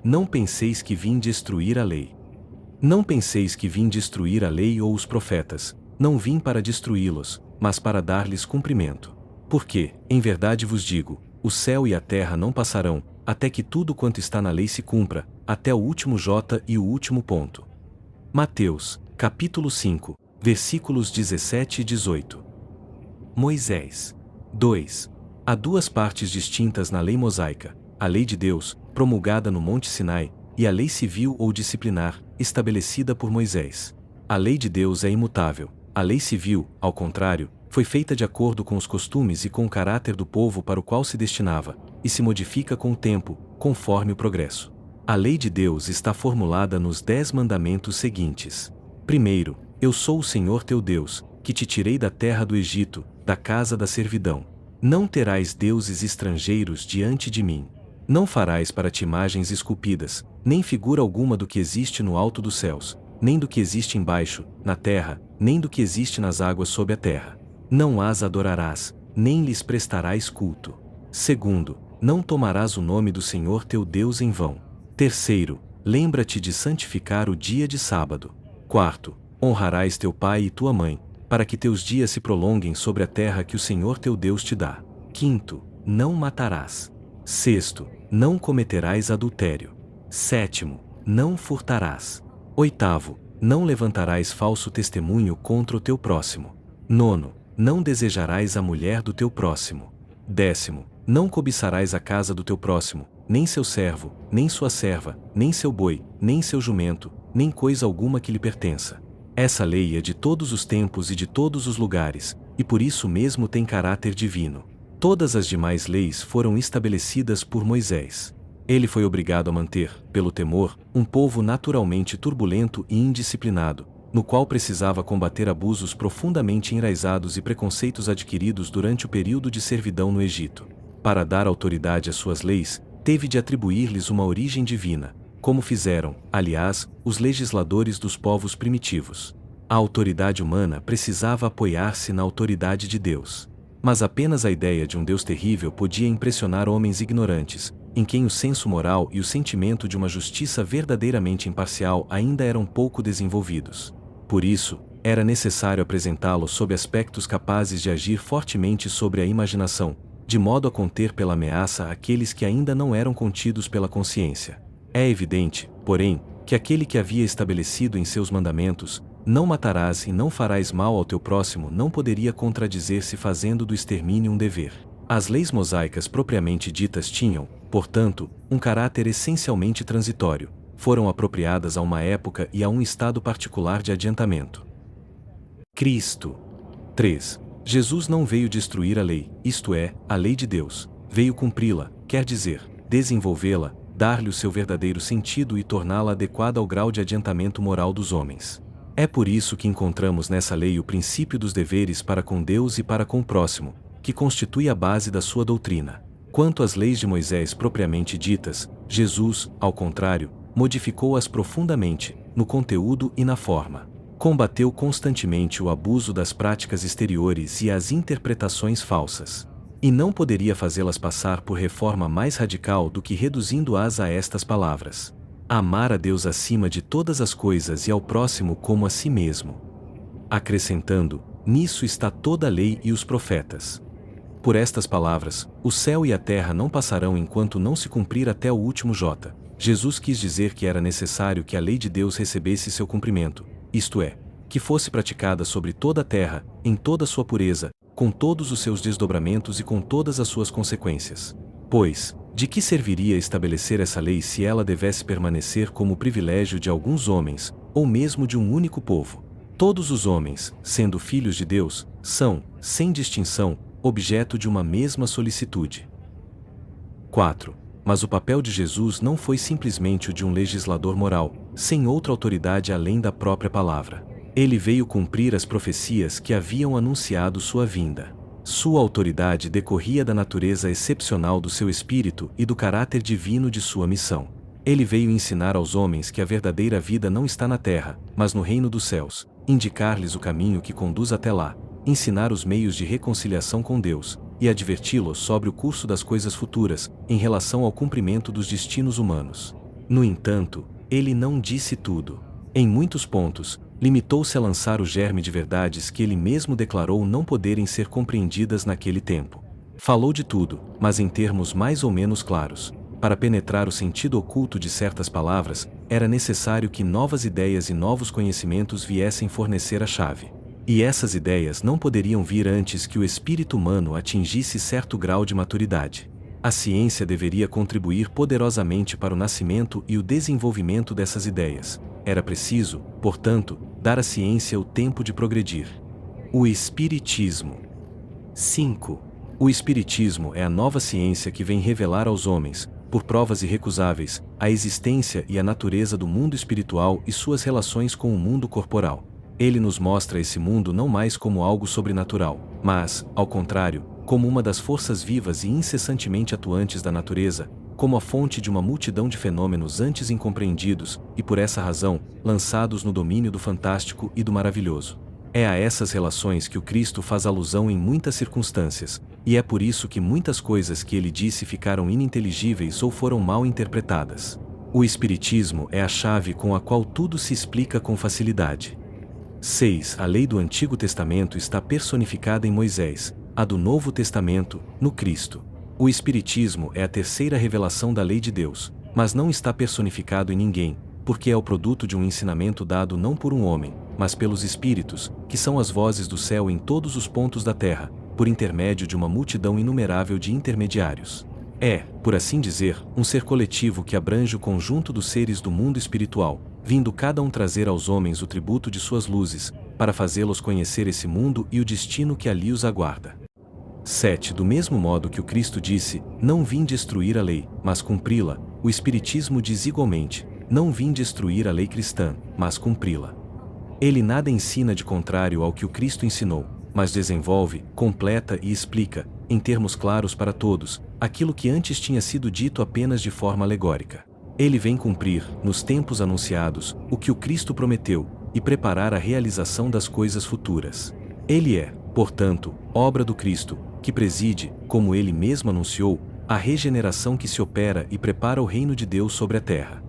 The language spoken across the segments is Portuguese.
Não penseis que vim destruir a lei. Não penseis que vim destruir a lei ou os profetas, não vim para destruí-los, mas para dar-lhes cumprimento. Porque, em verdade vos digo, o céu e a terra não passarão, até que tudo quanto está na lei se cumpra, até o último J e o último ponto. Mateus, capítulo 5, versículos 17 e 18. Moisés. 2. Há duas partes distintas na lei mosaica: a lei de Deus, promulgada no Monte Sinai, e a lei civil ou disciplinar, estabelecida por Moisés. A lei de Deus é imutável. A lei civil, ao contrário, foi feita de acordo com os costumes e com o caráter do povo para o qual se destinava, e se modifica com o tempo, conforme o progresso. A lei de Deus está formulada nos 10 mandamentos seguintes. Primeiro, eu sou o Senhor teu Deus, que te tirei da terra do Egito, da casa da servidão. Não terás deuses estrangeiros diante de mim. Não farás para ti imagens esculpidas, nem figura alguma do que existe no alto dos céus, nem do que existe embaixo, na terra, nem do que existe nas águas sob a terra. Não as adorarás, nem lhes prestarás culto. Segundo, não tomarás o nome do Senhor teu Deus em vão. Terceiro, lembra-te de santificar o dia de sábado. Quarto, honrarás teu pai e tua mãe, para que teus dias se prolonguem sobre a terra que o Senhor teu Deus te dá. Quinto, não matarás. Sexto, não cometerás adultério. Sétimo, não furtarás. Oitavo, não levantarás falso testemunho contra o teu próximo. Nono, não desejarás a mulher do teu próximo. Décimo, não cobiçarás a casa do teu próximo, nem seu servo, nem sua serva, nem seu boi, nem seu jumento, nem coisa alguma que lhe pertença. Essa lei é de todos os tempos e de todos os lugares, e por isso mesmo tem caráter divino. Todas as demais leis foram estabelecidas por Moisés. Ele foi obrigado a manter, pelo temor, um povo naturalmente turbulento e indisciplinado, no qual precisava combater abusos profundamente enraizados e preconceitos adquiridos durante o período de servidão no Egito. Para dar autoridade às suas leis, teve de atribuir-lhes uma origem divina, como fizeram, aliás, os legisladores dos povos primitivos. A autoridade humana precisava apoiar-se na autoridade de Deus. Mas apenas a ideia de um Deus terrível podia impressionar homens ignorantes, em quem o senso moral e o sentimento de uma justiça verdadeiramente imparcial ainda eram pouco desenvolvidos. Por isso, era necessário apresentá-lo sob aspectos capazes de agir fortemente sobre a imaginação, de modo a conter pela ameaça aqueles que ainda não eram contidos pela consciência. É evidente, porém, que aquele que havia estabelecido em seus mandamentos, não matarás e não farás mal ao teu próximo, não poderia contradizer-se fazendo do extermínio um dever. As leis mosaicas propriamente ditas tinham, portanto, um caráter essencialmente transitório, foram apropriadas a uma época e a um estado particular de adiantamento. Cristo. 3. Jesus não veio destruir a lei, isto é, a lei de Deus, veio cumpri-la, quer dizer, desenvolvê-la, dar-lhe o seu verdadeiro sentido e torná-la adequada ao grau de adiantamento moral dos homens. É por isso que encontramos nessa lei o princípio dos deveres para com Deus e para com o próximo, que constitui a base da sua doutrina. Quanto às leis de Moisés propriamente ditas, Jesus, ao contrário, modificou-as profundamente, no conteúdo e na forma. Combateu constantemente o abuso das práticas exteriores e as interpretações falsas. E não poderia fazê-las passar por reforma mais radical do que reduzindo-as a estas palavras: amar a Deus acima de todas as coisas e ao próximo como a si mesmo. Acrescentando, nisso está toda a lei e os profetas. Por estas palavras, o céu e a terra não passarão enquanto não se cumprir até o último J. Jesus quis dizer que era necessário que a lei de Deus recebesse seu cumprimento, isto é, que fosse praticada sobre toda a terra, em toda a sua pureza, com todos os seus desdobramentos e com todas as suas consequências. Pois, de que serviria estabelecer essa lei se ela devesse permanecer como privilégio de alguns homens, ou mesmo de um único povo? Todos os homens, sendo filhos de Deus, são, sem distinção, objeto de uma mesma solicitude. 4. Mas o papel de Jesus não foi simplesmente o de um legislador moral, sem outra autoridade além da própria palavra. Ele veio cumprir as profecias que haviam anunciado sua vinda. Sua autoridade decorria da natureza excepcional do seu espírito e do caráter divino de sua missão. Ele veio ensinar aos homens que a verdadeira vida não está na terra, mas no reino dos céus, indicar-lhes o caminho que conduz até lá, ensinar os meios de reconciliação com Deus, e adverti-los sobre o curso das coisas futuras, em relação ao cumprimento dos destinos humanos. No entanto, ele não disse tudo. Em muitos pontos, limitou-se a lançar o germe de verdades que ele mesmo declarou não poderem ser compreendidas naquele tempo. Falou de tudo, mas em termos mais ou menos claros. Para penetrar o sentido oculto de certas palavras, era necessário que novas ideias e novos conhecimentos viessem fornecer a chave. E essas ideias não poderiam vir antes que o espírito humano atingisse certo grau de maturidade. A ciência deveria contribuir poderosamente para o nascimento e o desenvolvimento dessas ideias. Era preciso, portanto, dar à ciência o tempo de progredir. O Espiritismo. 5. O Espiritismo é a nova ciência que vem revelar aos homens, por provas irrecusáveis, a existência e a natureza do mundo espiritual e suas relações com o mundo corporal. Ele nos mostra esse mundo não mais como algo sobrenatural, mas, ao contrário, como uma das forças vivas e incessantemente atuantes da natureza, como a fonte de uma multidão de fenômenos antes incompreendidos e, por essa razão, lançados no domínio do fantástico e do maravilhoso. É a essas relações que o Cristo faz alusão em muitas circunstâncias, e é por isso que muitas coisas que ele disse ficaram ininteligíveis ou foram mal interpretadas. O Espiritismo é a chave com a qual tudo se explica com facilidade. 6. A lei do Antigo Testamento está personificada em Moisés, a do Novo Testamento, no Cristo. O Espiritismo é a terceira revelação da lei de Deus, mas não está personificado em ninguém, porque é o produto de um ensinamento dado não por um homem, mas pelos Espíritos, que são as vozes do céu em todos os pontos da terra, por intermédio de uma multidão inumerável de intermediários. É, por assim dizer, um ser coletivo que abrange o conjunto dos seres do mundo espiritual, vindo cada um trazer aos homens o tributo de suas luzes, para fazê-los conhecer esse mundo e o destino que ali os aguarda. 7. Do mesmo modo que o Cristo disse, não vim destruir a lei, mas cumpri-la, o Espiritismo diz igualmente, não vim destruir a lei cristã, mas cumpri-la. Ele nada ensina de contrário ao que o Cristo ensinou, mas desenvolve, completa e explica, em termos claros para todos, aquilo que antes tinha sido dito apenas de forma alegórica. Ele vem cumprir, nos tempos anunciados, o que o Cristo prometeu, e preparar a realização das coisas futuras. Ele é, portanto, obra do Cristo, que preside, como ele mesmo anunciou, a regeneração que se opera e prepara o reino de Deus sobre a terra.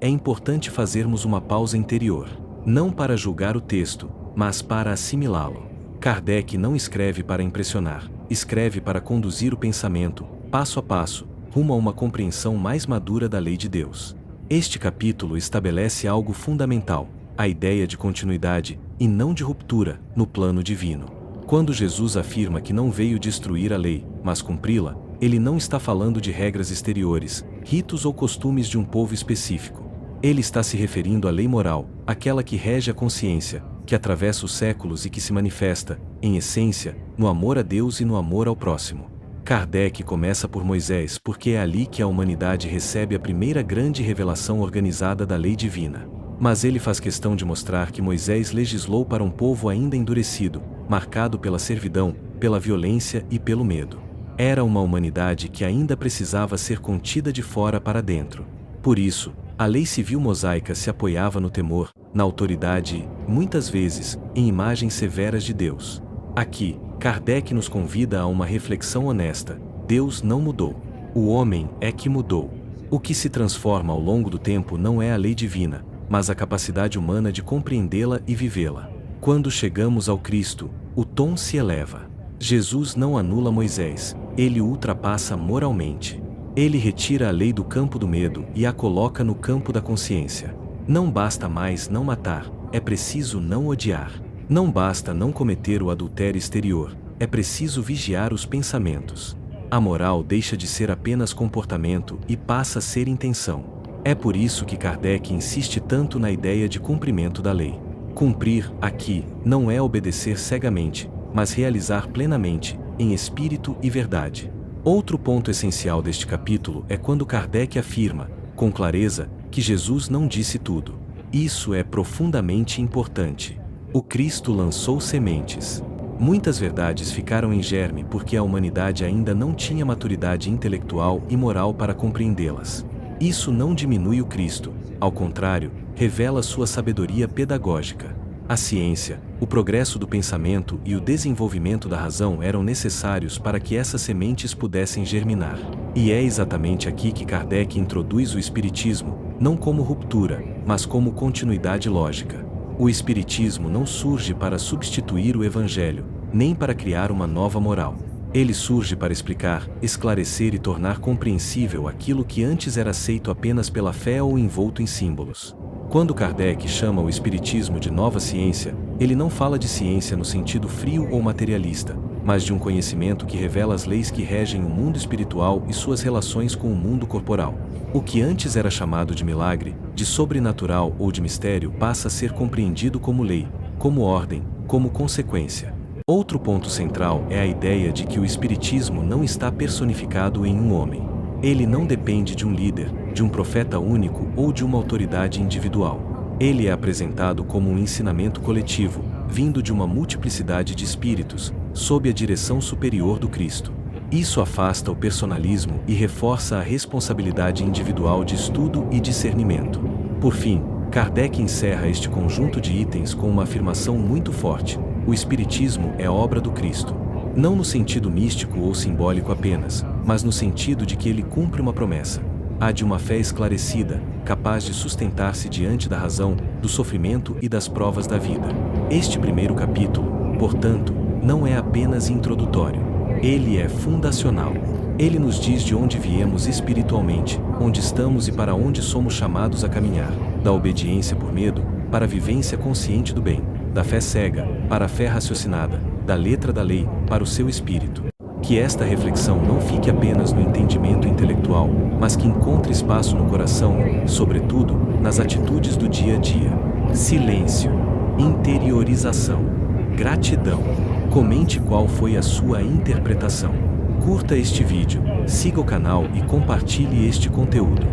É importante fazermos uma pausa interior, não para julgar o texto, mas para assimilá-lo. Kardec não escreve para impressionar, escreve para conduzir o pensamento, passo a passo, rumo a uma compreensão mais madura da lei de Deus. Este capítulo estabelece algo fundamental, a ideia de continuidade, e não de ruptura, no plano divino. Quando Jesus afirma que não veio destruir a lei, mas cumpri-la, ele não está falando de regras exteriores, ritos ou costumes de um povo específico. Ele está se referindo à lei moral, aquela que rege a consciência, que atravessa os séculos e que se manifesta, em essência, no amor a Deus e no amor ao próximo. Kardec começa por Moisés porque é ali que a humanidade recebe a primeira grande revelação organizada da lei divina. Mas ele faz questão de mostrar que Moisés legislou para um povo ainda endurecido, marcado pela servidão, pela violência e pelo medo. Era uma humanidade que ainda precisava ser contida de fora para dentro. Por isso, a lei civil mosaica se apoiava no temor, na autoridade e, muitas vezes, em imagens severas de Deus. Aqui, Kardec nos convida a uma reflexão honesta. Deus não mudou. O homem é que mudou. O que se transforma ao longo do tempo não é a lei divina, mas a capacidade humana de compreendê-la e vivê-la. Quando chegamos ao Cristo, o tom se eleva. Jesus não anula Moisés, ele o ultrapassa moralmente. Ele retira a lei do campo do medo e a coloca no campo da consciência. Não basta mais não matar, é preciso não odiar. Não basta não cometer o adultério exterior, é preciso vigiar os pensamentos. A moral deixa de ser apenas comportamento e passa a ser intenção. É por isso que Kardec insiste tanto na ideia de cumprimento da lei. Cumprir, aqui, não é obedecer cegamente, mas realizar plenamente, em espírito e verdade. Outro ponto essencial deste capítulo é quando Kardec afirma, com clareza, que Jesus não disse tudo. Isso é profundamente importante. O Cristo lançou sementes. Muitas verdades ficaram em germe porque a humanidade ainda não tinha maturidade intelectual e moral para compreendê-las. Isso não diminui o Cristo, ao contrário, revela sua sabedoria pedagógica. A ciência, O progresso do pensamento e o desenvolvimento da razão eram necessários para que essas sementes pudessem germinar. E é exatamente aqui que Kardec introduz o Espiritismo, não como ruptura, mas como continuidade lógica. O Espiritismo não surge para substituir o Evangelho, nem para criar uma nova moral. Ele surge para explicar, esclarecer e tornar compreensível aquilo que antes era aceito apenas pela fé ou envolto em símbolos. Quando Kardec chama o Espiritismo de nova ciência, ele não fala de ciência no sentido frio ou materialista, mas de um conhecimento que revela as leis que regem o mundo espiritual e suas relações com o mundo corporal. O que antes era chamado de milagre, de sobrenatural ou de mistério passa a ser compreendido como lei, como ordem, como consequência. Outro ponto central é a ideia de que o Espiritismo não está personificado em um homem. Ele não depende de um líder, de um profeta único ou de uma autoridade individual. Ele é apresentado como um ensinamento coletivo, vindo de uma multiplicidade de espíritos, sob a direção superior do Cristo. Isso afasta o personalismo e reforça a responsabilidade individual de estudo e discernimento. Por fim, Kardec encerra este conjunto de itens com uma afirmação muito forte: o Espiritismo é obra do Cristo. Não no sentido místico ou simbólico apenas, mas no sentido de que ele cumpre uma promessa. A de uma fé esclarecida, capaz de sustentar-se diante da razão, do sofrimento e das provas da vida. Este primeiro capítulo, portanto, não é apenas introdutório. Ele é fundacional. Ele nos diz de onde viemos espiritualmente, onde estamos e para onde somos chamados a caminhar. Da obediência por medo, para a vivência consciente do bem. Da fé cega, para a fé raciocinada. Da letra da lei, para o seu espírito. Que esta reflexão não fique apenas no entendimento intelectual, mas que encontre espaço no coração, sobretudo, nas atitudes do dia a dia. Silêncio. Interiorização. Gratidão. Comente qual foi a sua interpretação. Curta este vídeo, siga o canal e compartilhe este conteúdo.